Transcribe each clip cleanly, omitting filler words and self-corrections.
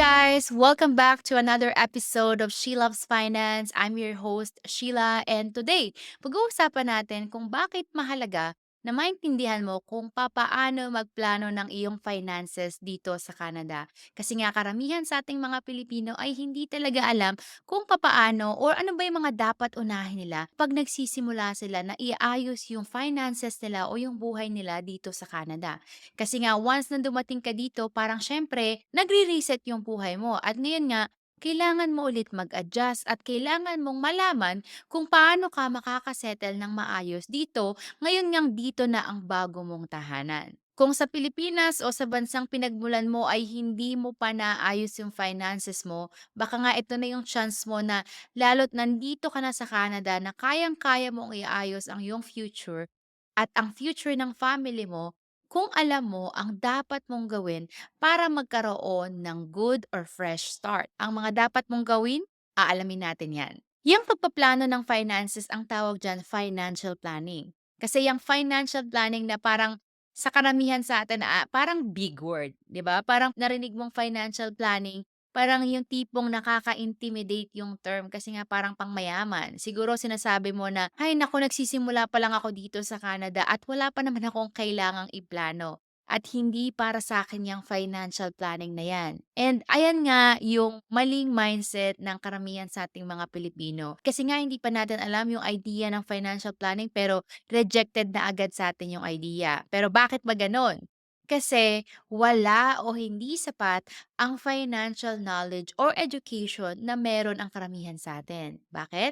guys, welcome back to another episode of She Loves Finance. I'm your host, Sheila, and today, pag-uusapan natin kung bakit mahalaga na maintindihan mo kung papaano magplano ng iyong finances dito sa Canada. Kasi nga karamihan sa ating mga Pilipino ay hindi talaga alam kung papaano or ano ba yung mga dapat unahin nila pag nagsisimula sila na iayos yung finances nila o yung buhay nila dito sa Canada. Kasi nga once na dumating ka dito, parang siyempre nagre-reset yung buhay mo at ngayon nga kailangan mo ulit mag-adjust at kailangan mong malaman kung paano ka makakasettle ng maayos dito, ngayon ngang dito na ang bago mong tahanan. Kung sa Pilipinas o sa bansang pinagmulan mo ay hindi mo pa naayos yung finances mo, baka nga ito na yung chance mo na lalo't nandito ka na sa Canada na kayang-kaya mong iayos ang iyong future at ang future ng family mo kung alam mo ang dapat mong gawin para magkaroon ng good or fresh start. Ang mga dapat mong gawin, aalamin natin yan. Yung pagpaplano ng finances, ang tawag dyan, financial planning. Kasi yung financial planning na parang sa karamihan sa atin, parang big word, di ba? Parang narinig mong financial planning, parang yung tipong nakaka-intimidate yung term kasi nga parang pangmayaman. Siguro sinasabi mo na, "Ay naku, nagsisimula pa lang ako dito sa Canada at wala pa naman akong kailangang iplano." At hindi para sa akin yung financial planning na yan. And ayan nga yung maling mindset ng karamihan sa ating mga Pilipino. Kasi nga hindi pa natin alam yung idea ng financial planning pero rejected na agad sa atin yung idea. Pero bakit ba ganon? Kasi wala o hindi sapat ang financial knowledge or education na meron ang karamihan sa atin. Bakit?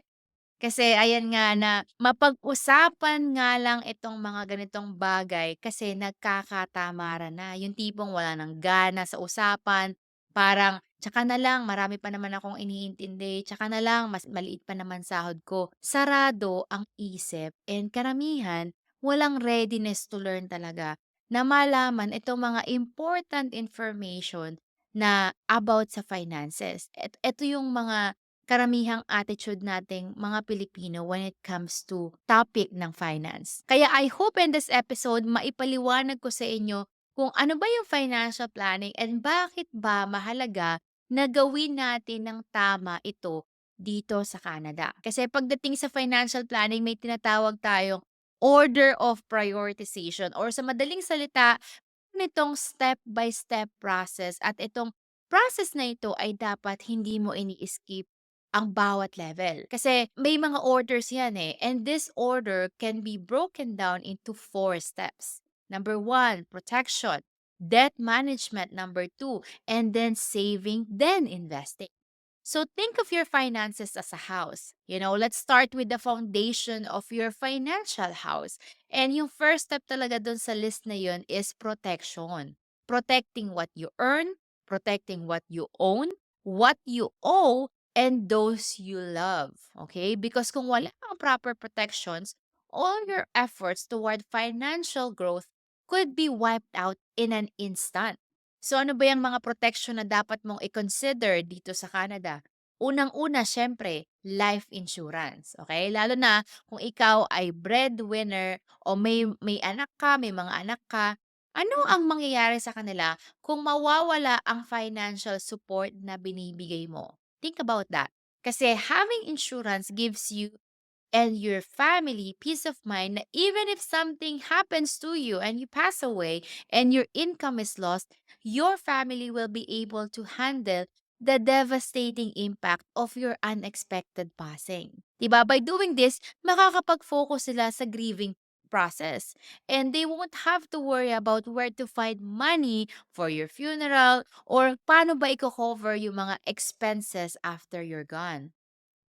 Kasi ayan nga na mapag-usapan nga lang itong mga ganitong bagay kasi nagkakatamaran na. Yung tipong wala ng gana sa usapan, parang tsaka na lang, marami pa naman akong iniintindi, tsaka na lang, mas maliit pa naman sahod ko. Sarado ang isip and karamihan, walang readiness to learn talaga na malaman itong mga important information na about sa finances. Ito yung mga karamihang attitude nating mga Pilipino when it comes to topic ng finance. Kaya I hope in this episode maipaliwanag ko sa inyo kung ano ba yung financial planning and bakit ba mahalaga na gawin natin ng tama ito dito sa Canada. Kasi pagdating sa financial planning, may tinatawag tayong order of prioritization or sa madaling salita, nitong step-by-step process at itong process na ito ay dapat hindi mo ini-skip ang bawat level. Kasi may mga orders yan eh. And this order can be broken down into 4 steps. Number 1, protection. Debt management, number 2. And then saving, then investing. So think of your finances as a house. Let's start with the foundation of your financial house. And yung first step talaga dun sa list na yun is protection. Protecting what you earn, protecting what you own, what you owe, and those you love. Okay? Because kung wala kang proper protections, all your efforts toward financial growth could be wiped out in an instant. So ano ba yung mga protection na dapat mong i-consider dito sa Canada? Unang-una, syempre, life insurance. Okay? Lalo na kung ikaw ay breadwinner o may anak ka, may mga anak ka, ano ang mangyayari sa kanila kung mawawala ang financial support na binibigay mo? Think about that. Kasi having insurance gives you and your family peace of mind na even if something happens to you and you pass away and your income is lost, your family will be able to handle the devastating impact of your unexpected passing. Diba? By doing this, makakapag-focus sila sa grieving process. And they won't have to worry about where to find money for your funeral or paano ba i-cover yung mga expenses after you're gone.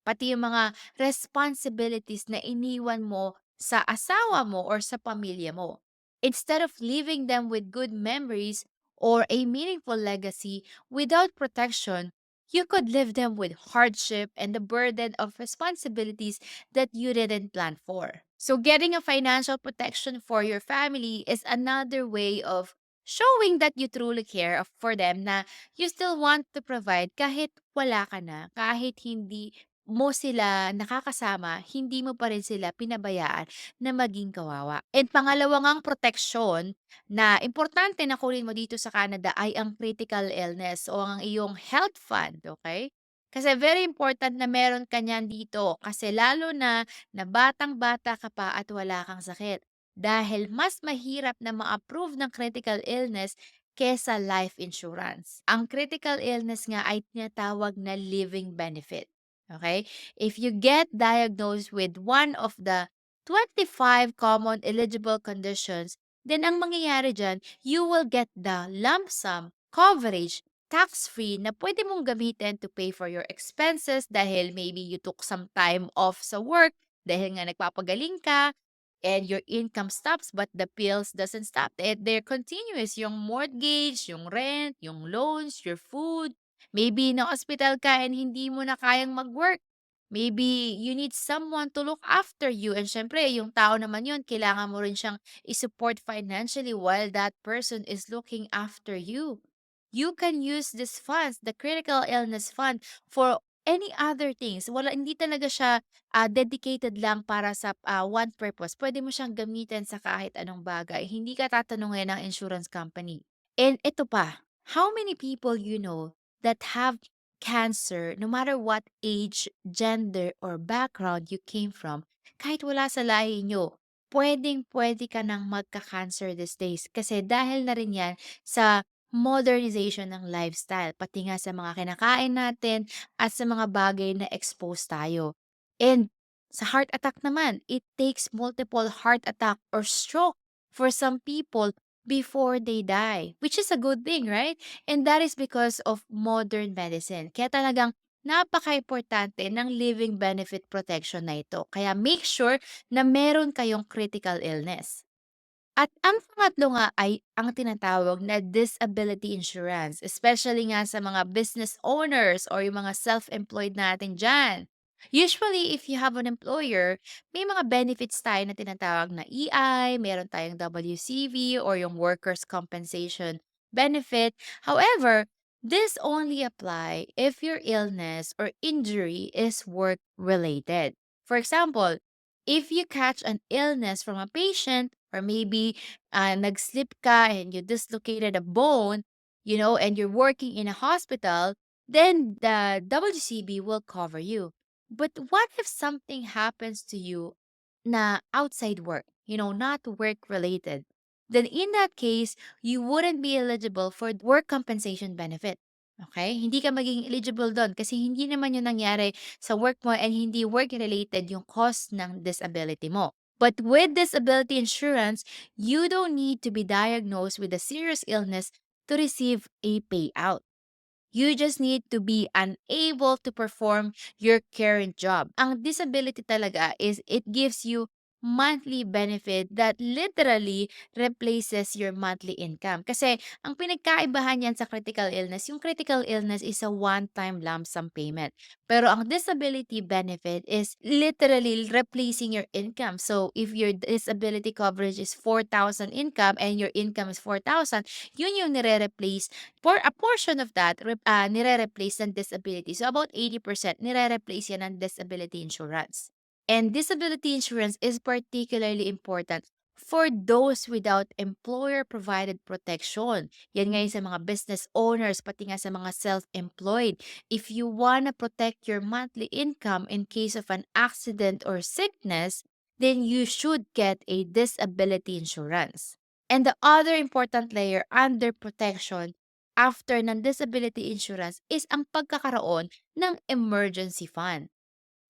Pati yung mga responsibilities na iniwan mo sa asawa mo or sa pamilya mo. Instead of leaving them with good memories or a meaningful legacy without protection, you could leave them with hardship and the burden of responsibilities that you didn't plan for. So, getting a financial protection for your family is another way of showing that you truly care for them na you still want to provide kahit wala ka na, kahit hindi mo sila nakakasama, hindi mo pa rin sila pinabayaan na maging kawawa. And pangalawa ngang proteksyon na importante na kunin mo dito sa Canada ay ang critical illness o ang iyong health fund, okay? Kasi very important na meron ka niyan dito kasi lalo na batang-bata ka pa at wala kang sakit. Dahil mas mahirap na ma-approve ng critical illness kesa life insurance. Ang critical illness nga ay tinatawag na living benefit. Okay? If you get diagnosed with one of the 25 common eligible conditions, then ang mangyayari dyan, you will get the lump sum coverage tax-free na pwede mong gamitin to pay for your expenses dahil maybe you took some time off sa work dahil nga nagpapagaling ka and your income stops but the bills doesn't stop. They're continuous. Yung mortgage, yung rent, yung loans, your food. Maybe na-hospital ka and hindi mo na kayang mag-work. Maybe you need someone to look after you. And syempre, yung tao naman yun, kailangan mo rin siyang i-support financially while that person is looking after you. You can use this funds, the critical illness fund, for any other things. Wala, hindi talaga siya dedicated lang para sa one purpose. Pwede mo siyang gamitin sa kahit anong bagay. Hindi ka tatanungin ng insurance company. And ito pa, how many people you know that have cancer, no matter what age, gender, or background you came from, kahit wala sa lahi nyo, pwedeng-pwede ka nang magka-cancer these days. Kasi dahil na rin yan sa modernization ng lifestyle, pati nga sa mga kinakain natin at sa mga bagay na exposed tayo. And sa heart attack naman, it takes multiple heart attack or stroke for some people before they die, which is a good thing, right? And that is because of modern medicine. Kaya talagang napaka-importante ng living benefit protection na ito. Kaya make sure na meron kayong critical illness. At ang pangatlo nga ay ang tinatawag na disability insurance, especially nga sa mga business owners or yung mga self-employed natin dyan. Usually, if you have an employer, may mga benefits tayo na tinatawag na EI, meron tayong WCV or yung workers' compensation benefit. However, this only apply if your illness or injury is work-related. For example, if you catch an illness from a patient or maybe nag-slip ka and you dislocated a bone, and you're working in a hospital, then the WCB will cover you. But what if something happens to you na outside work, not work related? Then in that case, you wouldn't be eligible for work compensation benefit. Okay? Hindi ka magiging eligible doon kasi hindi naman yung nangyari sa work mo and hindi work-related yung cause ng disability mo. But with disability insurance, you don't need to be diagnosed with a serious illness to receive a payout. You just need to be unable to perform your current job. Ang disability talaga is it gives you monthly benefit that literally replaces your monthly income. Kasi ang pinagkaibahan yan sa critical illness, yung critical illness is a one-time lump sum payment. Pero ang disability benefit is literally replacing your income. So if your disability coverage is 4,000 income and your income is 4,000, yun yung nire-replace for a portion of that, nire-replace ng disability. So about 80% nire-replace yan ng disability insurance. And disability insurance is particularly important for those without employer-provided protection. Yan ngayon sa mga business owners, pati nga sa mga self-employed. If you wanna protect your monthly income in case of an accident or sickness, then you should get a disability insurance. And the other important layer under protection after ng disability insurance is ang pagkakaroon ng emergency fund.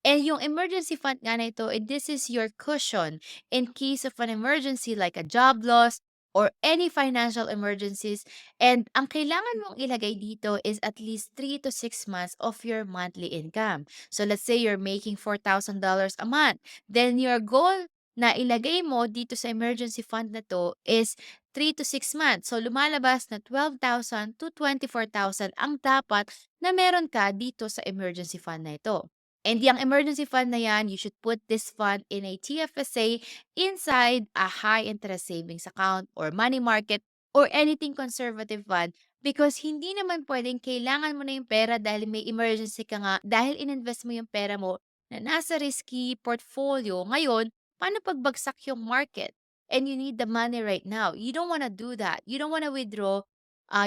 And yung emergency fund nga na ito, this is your cushion in case of an emergency like a job loss or any financial emergencies. And ang kailangan mong ilagay dito is at least 3 to 6 months of your monthly income. So let's say you're making $4,000 a month. Then your goal na ilagay mo dito sa emergency fund na to is 3 to 6 months. So lumalabas na 12,000 to 24,000 ang dapat na meron ka dito sa emergency fund na ito. And yung emergency fund na yan, you should put this fund in a TFSA inside a high interest savings account or money market or anything conservative fund Because hindi naman puwedeng kailangan mo na yung pera dahil may emergency ka nga, dahil ininvest mo yung pera mo na nasa risky portfolio. Ngayon, paano 'pag bagsak yung market and you need the money right now? You don't wanna do that. You don't wanna withdraw,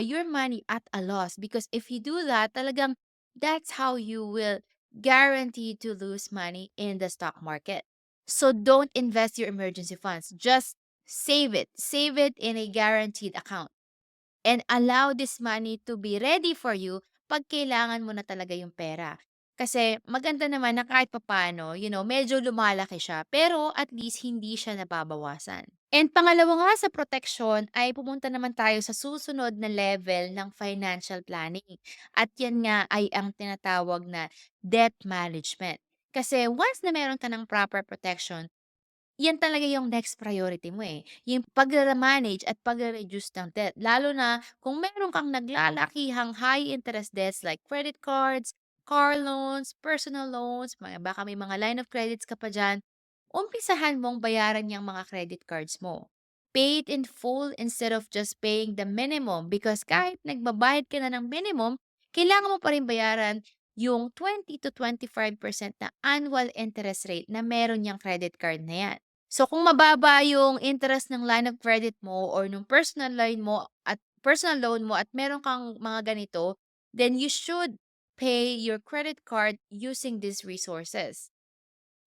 your money at a loss because if you do that, talagang that's how you will guarantee to lose money in the stock market. So don't invest your emergency funds. Just save it. Save it in a guaranteed account and allow this money to be ready for you 'pag kailangan mo na talaga yung pera. Kasi maganda naman na kahit papaano, medyo lumalaki siya, pero at least hindi siya nababawasan. And pangalawa nga sa protection ay pumunta naman tayo sa susunod na level ng financial planning. At yan nga ay ang tinatawag na debt management. Kasi once na meron ka ng proper protection, yan talaga yung next priority mo, eh, yung pagre-manage at pagre-reduce ng debt. Lalo na kung meron kang naglalakihang high interest debts like credit cards, car loans, personal loans, baka may mga line of credits ka pa diyan, umpisahan mong bayaran yung mga credit cards mo. Pay it in full instead of just paying the minimum because kahit nagbabayad ka na ng minimum, kailangan mo pa rin bayaran yung 20 to 25% na annual interest rate na meron yung credit card na yan. So kung mababa yung interest ng line of credit mo or nung personal line mo at personal loan mo at meron kang mga ganito, then you should pay your credit card using these resources.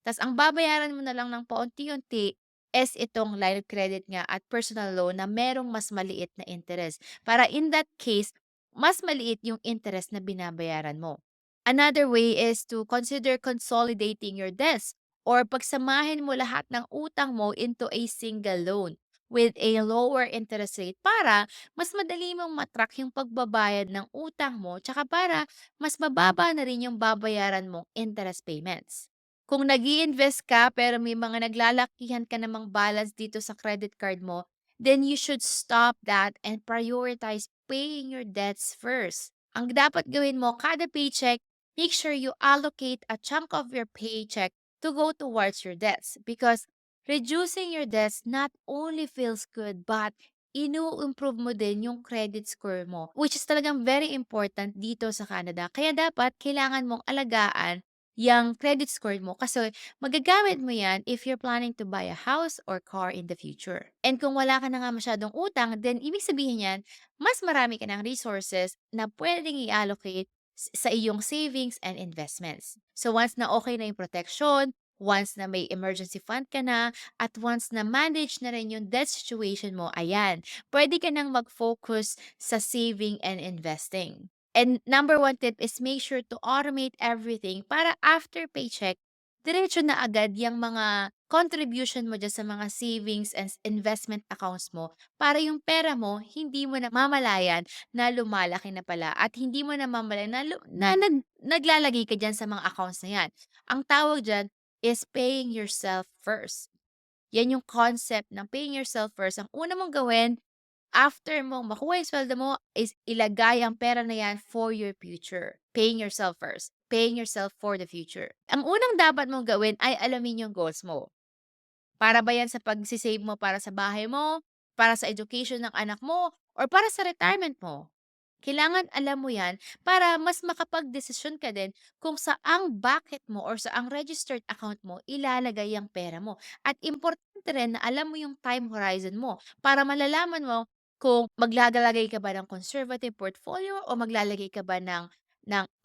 Tas ang babayaran mo na lang ng paunti-unti is itong line of credit nga at personal loan na merong mas maliit na interest. Para in that case, mas maliit yung interest na binabayaran mo. Another way is to consider consolidating your debts or pagsamahin mo lahat ng utang mo into a single loan with a lower interest rate para mas madali mong matrack yung pagbabayad ng utang mo tsaka para mas mababa na rin yung babayaran mong interest payments. Kung nag invest ka pero may mga naglalakihan ka namang balance dito sa credit card mo, then you should stop that and prioritize paying your debts first. Ang dapat gawin mo kada paycheck, make sure you allocate a chunk of your paycheck to go towards your debts because reducing your debts not only feels good but inu-improve mo din yung credit score mo, which is talagang very important dito sa Canada. Kaya dapat kailangan mong alagaan yung credit score mo kasi magagamit mo yan if you're planning to buy a house or car in the future. And kung wala ka na nga masyadong utang, then ibig sabihin yan, mas marami ka ng resources na pwedeng i-allocate sa iyong savings and investments. So once na okay na yung protection, once na may emergency fund ka na, at once na manage na rin yung debt situation mo, ayan, pwede ka nang mag-focus sa saving and investing. And number one tip is make sure to automate everything para after paycheck, diretso na agad yung mga contribution mo dyan sa mga savings and investment accounts mo para yung pera mo hindi mo na mamalayan na lumalaki na pala at hindi mo na mamalayan na naglalagay ka dyan sa mga accounts na yan. Ang tawag dyan is paying yourself first. Yan yung concept ng paying yourself first. Ang una mong gawin after mo makuha yung sweldo mo is ilagay ang pera na yan for your future. Paying yourself first. Paying yourself for the future. Ang unang dapat mong gawin ay alamin yung goals mo. Para ba yan sa pag-save mo para sa bahay mo, para sa education ng anak mo, or para sa retirement mo? Kailangan alam mo yan para mas makapag-desisyon ka din kung saang bucket mo or saang registered account mo ilalagay ang pera mo. At importante rin na alam mo yung time horizon mo para malalaman mo kung maglalagay ka ba ng conservative portfolio o maglalagay ka ba ng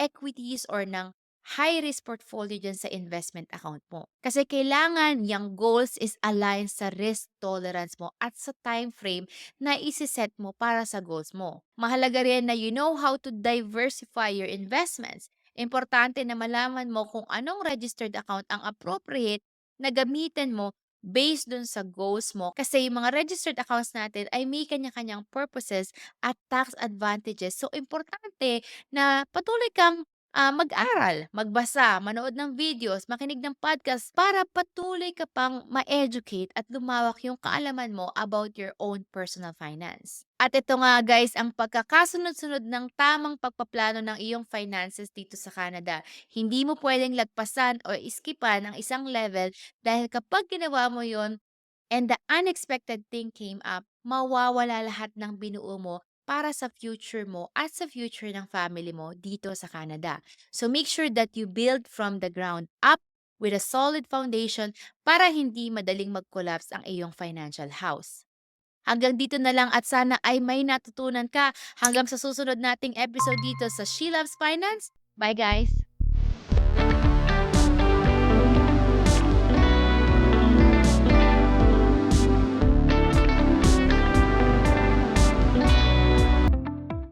equities or ng high risk portfolio dyan sa investment account mo. Kasi kailangan yung goals is aligned sa risk tolerance mo at sa time frame na isiset mo para sa goals mo. Mahalaga rin na you know how to diversify your investments. Importante na malaman mo kung anong registered account ang appropriate na gamitin mo based dun sa goals mo. Kasi yung mga registered accounts natin ay may kanya-kanyang purposes at tax advantages. So, importante na patuloy kang mag-aral, magbasa, manood ng videos, makinig ng podcast para patuloy ka pang ma-educate at lumawak yung kaalaman mo about your own personal finance. At ito nga guys, ang pagkakasunod-sunod ng tamang pagpaplano ng iyong finances dito sa Canada. Hindi mo pwedeng lagpasan o iskipan ang isang level dahil kapag ginawa mo yon and the unexpected thing came up, mawawala lahat ng binuo mo para sa future mo at sa future ng family mo dito sa Canada. So make sure that you build from the ground up with a solid foundation para hindi madaling mag-collapse ang iyong financial house. Hanggang dito na lang at sana ay may natutunan ka hanggang sa susunod nating episode dito sa She Loves Finance. Bye guys!